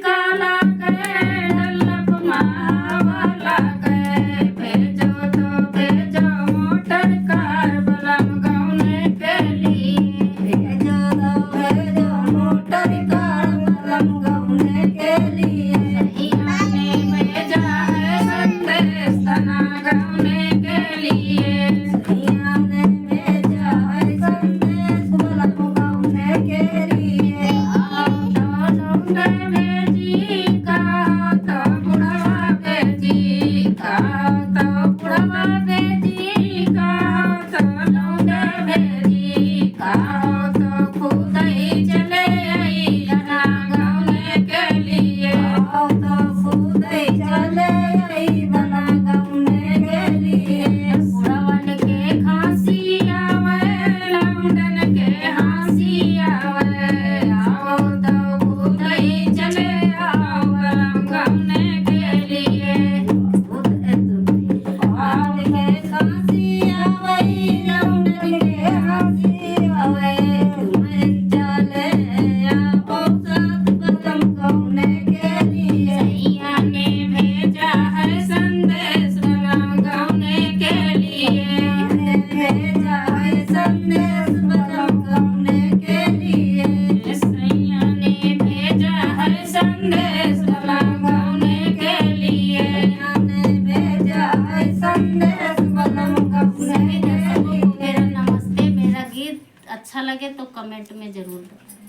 काला गए डल्लप मावाला गए भेजो तो भेजो मोटर कार बलम गौने के लिए भेजो तो भेजो मोटर कार बलम गौने के लिए सैया ने भेजा है संदेश तना गौने के लिए सैया ने भेजा है संदेश बलम गौने के लिए लौंडे भेजी का तो बुढ़वा भेजी का तो बुढ़वा भेजी का तो लौंडे भेजी का तो खुद ही चले आई जना गौने के लिए आओ तो खुद ही चले आई बना गौने के लिए बुढ़वन के खांसी आवे लौंडन के हंसी आवे आओ तो खुद ही चले आओ बलम गौने के लिए आल के खांसी आवे लौंडन के हंसी आवे तुम्हें चले आओ साथ बलम गौने के लिए सैया ने भेजा है संदेश बलम गौने के लिए ने भेजा है संदेश बलम गौने के लिए सैया ने भेजा है संदेश बलम गौने के लिए ने भेजा है संदेश बलम गौने के लिए मेरा नमस्ते। मेरा गीत अच्छा लगे तो कमेंट में जरूर बताएं।